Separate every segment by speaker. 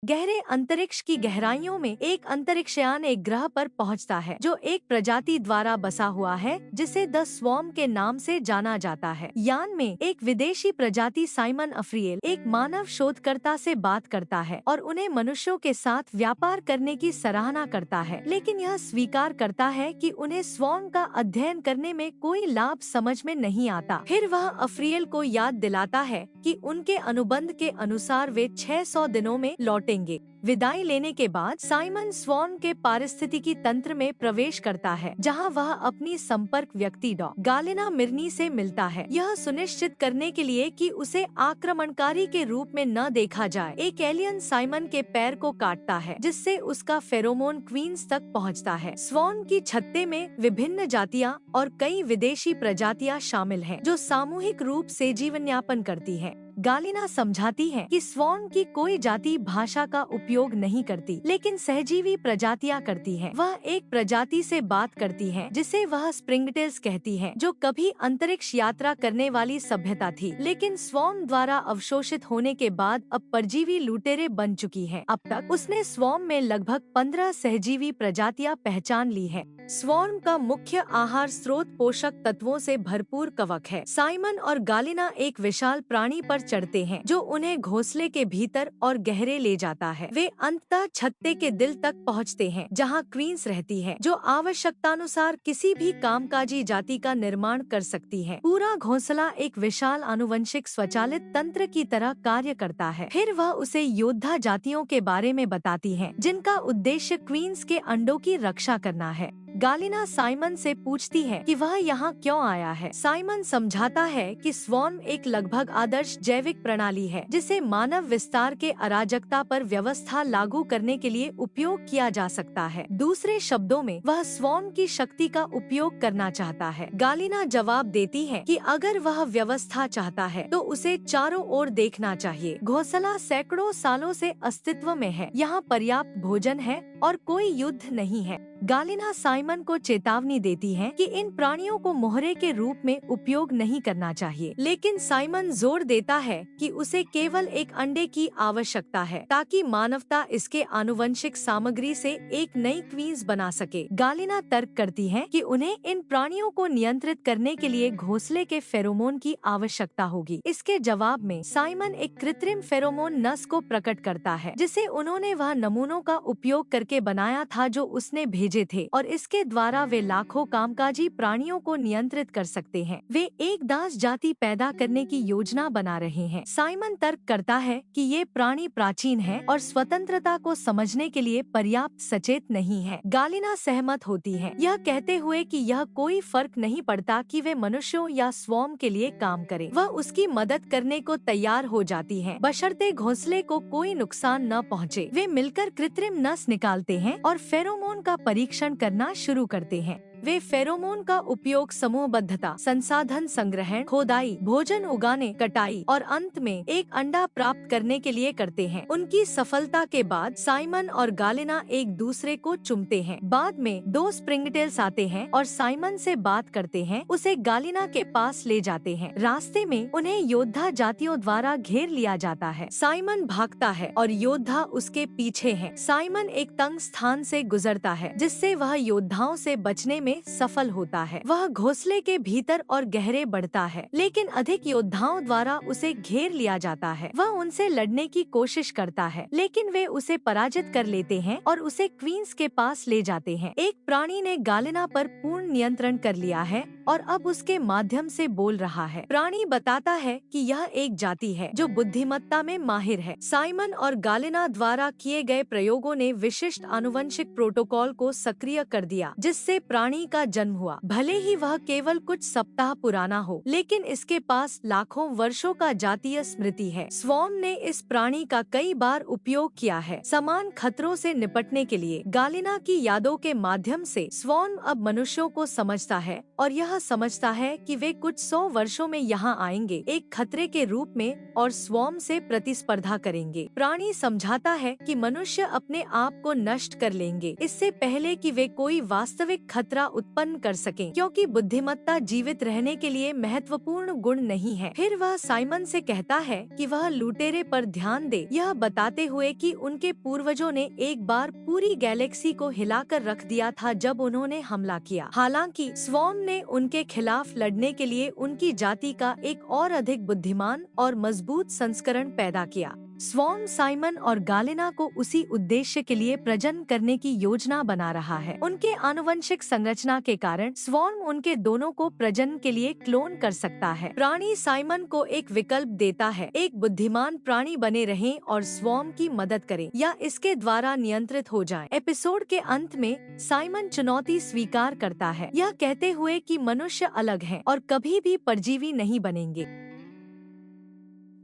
Speaker 1: गहरे अंतरिक्ष की गहराइयों में एक अंतरिक्षयान एक ग्रह पर पहुंचता है जो एक प्रजाति द्वारा बसा हुआ है जिसे द स्वॉर्म के नाम से जाना जाता है। यान में एक विदेशी प्रजाति साइमन अफ्रियल एक मानव शोधकर्ता से बात करता है और उन्हें मनुष्यों के साथ व्यापार करने की सराहना करता है, लेकिन यह स्वीकार करता है कि उन्हें स्वॉर्म का अध्ययन करने में कोई लाभ समझ में नहीं आता। फिर वह अफ्रियल को याद दिलाता है कि उनके अनुबंध के अनुसार वे 600 दिनों में लौटेंगे। विदाई लेने के बाद साइमन स्वॉर्म के पारिस्थितिकी तंत्र में प्रवेश करता है, जहां वह अपनी संपर्क व्यक्ति डॉ. गालिना मिर्नी से मिलता है, यह सुनिश्चित करने के लिए कि उसे आक्रमणकारी के रूप में न देखा जाए। एक एलियन साइमन के पैर को काटता है, जिससे उसका फेरोमोन क्वींस तक पहुंचता है। स्वॉर्म की छत्ते में विभिन्न जातियां और कई विदेशी प्रजातियां शामिल हैं, जो सामूहिक रूप से जीवन यापन करती हैं। गालिना समझाती है कि स्वॉर्म की कोई जाति भाषा का उपयोग नहीं करती, लेकिन सहजीवी प्रजातियां करती है। वह एक प्रजाति से बात करती है जिसे वह स्प्रिंगटेल्स कहती है, जो कभी अंतरिक्ष यात्रा करने वाली सभ्यता थी, लेकिन स्वॉर्म द्वारा अवशोषित होने के बाद अब परजीवी लुटेरे बन चुकी है। अब तक उसने स्वॉर्म में लगभग 15 सहजीवी प्रजातियां पहचान ली है। स्वॉर्म का मुख्य आहार स्रोत पोषक तत्वों से भरपूर कवक है। साइमन और गालिना एक विशाल प्राणी पर चढ़ते हैं जो उन्हें घोंसले के भीतर और गहरे ले जाता है। वे अंततः छत्ते के दिल तक पहुंचते हैं, जहां क्वींस रहती है, जो आवश्यकतानुसार किसी भी कामकाजी जाति का निर्माण कर सकती है। पूरा घोंसला एक विशाल आनुवंशिक स्वचालित तंत्र की तरह कार्य करता है। फिर वह उसे योद्धा जातियों के बारे में बताती है, जिनका उद्देश्य क्वींस के अंडों की रक्षा करना है। गालिना साइमन से पूछती है कि वह यहाँ क्यों आया है। साइमन समझाता है कि स्वॉर्म एक लगभग आदर्श जैविक प्रणाली है, जिसे मानव विस्तार के अराजकता पर व्यवस्था लागू करने के लिए उपयोग किया जा सकता है। दूसरे शब्दों में, वह स्वॉर्म की शक्ति का उपयोग करना चाहता है। गालिना जवाब देती है कि अगर वह व्यवस्था चाहता है तो उसे चारों ओर देखना चाहिए। घोंसला सैकड़ों सालों से अस्तित्व में है, यहाँ पर्याप्त भोजन है और कोई युद्ध नहीं है। गालिना साइमन को चेतावनी देती है कि इन प्राणियों को मोहरे के रूप में उपयोग नहीं करना चाहिए, लेकिन साइमन जोर देता है कि उसे केवल एक अंडे की आवश्यकता है ताकि मानवता इसके आनुवंशिक सामग्री से एक नई क्वींस बना सके। गालिना तर्क करती है कि उन्हें इन प्राणियों को नियंत्रित करने के लिए घोंसले के फेरोमोन की आवश्यकता होगी। इसके जवाब में साइमन एक कृत्रिम फेरोमोन नस को प्रकट करता है, जिसे उन्होंने वह नमूनों का उपयोग करके बनाया था जो उसने भेजे थे, और इसके द्वारा वे लाखों कामकाजी प्राणियों को नियंत्रित कर सकते हैं। वे एक दास जाति पैदा करने की योजना बना रहे हैं। साइमन तर्क करता है कि ये प्राणी प्राचीन है और स्वतंत्रता को समझने के लिए पर्याप्त सचेत नहीं है। गालिना सहमत होती है, यह कहते हुए कि यह कोई फर्क नहीं पड़ता कि वे मनुष्यों या स्वॉर्म के लिए काम करें। वह उसकी मदद करने को तैयार हो जाती है, बशर्ते घोंसले को कोई नुकसान न पहुँचे। वे मिलकर कृत्रिम नस निकालते हैं और फेरोमोन का परीक्षण करना शुरू करते हैं। वे फेरोमोन का उपयोग समूहबद्धता, संसाधन संग्रहण, खोदाई, भोजन उगाने, कटाई और अंत में एक अंडा प्राप्त करने के लिए करते हैं। उनकी सफलता के बाद साइमन और गालिना एक दूसरे को चूमते हैं। बाद में 2 स्प्रिंगटेल्स आते हैं और साइमन से बात करते हैं, उसे गालिना के पास ले जाते हैं। रास्ते में उन्हें योद्धा जातियों द्वारा घेर लिया जाता है। साइमन भागता है और योद्धा उसके पीछे हैं। साइमन एक तंग स्थान से गुजरता है, जिससे वह योद्धाओं से बचने में सफल होता है। वह घोंसले के भीतर और गहरे बढ़ता है, लेकिन अधिक योद्धाओं द्वारा उसे घेर लिया जाता है। वह उनसे लड़ने की कोशिश करता है, लेकिन वे उसे पराजित कर लेते हैं और उसे क्वींस के पास ले जाते हैं। एक प्राणी ने गालिना पर पूर्ण नियंत्रण कर लिया है और अब उसके माध्यम से बोल रहा है। प्राणी बताता है कि यह एक जाति है जो बुद्धिमत्ता में माहिर है। साइमन और गालिना द्वारा किए गए प्रयोगों ने विशिष्ट आनुवंशिक प्रोटोकॉल को सक्रिय कर दिया, जिससे प्राणी का जन्म हुआ। भले ही वह केवल कुछ सप्ताह पुराना हो, लेकिन इसके पास लाखों वर्षों का जातीय स्मृति है। स्वॉर्म ने इस प्राणी का कई बार उपयोग किया है समान खतरों से निपटने के लिए। गालिना की यादों के माध्यम से स्वॉर्म अब मनुष्यों को समझता है और यह समझता है कि वे कुछ 100 वर्षों में यहाँ आएंगे, एक खतरे के रूप में, और स्वॉर्म से प्रतिस्पर्धा करेंगे। प्राणी समझाता है कि मनुष्य अपने आप को नष्ट कर लेंगे इससे पहले कि वे कोई वास्तविक खतरा उत्पन्न कर सकें, क्योंकि बुद्धिमत्ता जीवित रहने के लिए महत्वपूर्ण गुण नहीं है। फिर वह साइमन से कहता है कि वह लुटेरे पर ध्यान दे, यह बताते हुए कि उनके पूर्वजों ने एक बार पूरी गैलेक्सी को हिलाकर रख दिया था जब उन्होंने हमला किया। हालांकि स्वॉर्म ने उनके खिलाफ लड़ने के लिए उनकी जाति का एक और अधिक बुद्धिमान और मजबूत संस्करण पैदा किया। स्वॉर्म साइमन और गालेना को उसी उद्देश्य के लिए प्रजनन करने की योजना बना रहा है। उनके आनुवंशिक संरचना के कारण स्वॉर्म उनके दोनों को प्रजनन के लिए क्लोन कर सकता है। प्राणी साइमन को एक विकल्प देता है, एक बुद्धिमान प्राणी बने रहें और स्वॉर्म की मदद करें या इसके द्वारा नियंत्रित हो जाएं। एपिसोड के अंत में साइमन चुनौती स्वीकार करता है, यह कहते हुए कि मनुष्य अलग हैं और कभी भी परजीवी नहीं बनेंगे।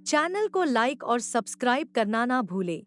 Speaker 1: चैनल को लाइक और सब्सक्राइब करना ना भूलें।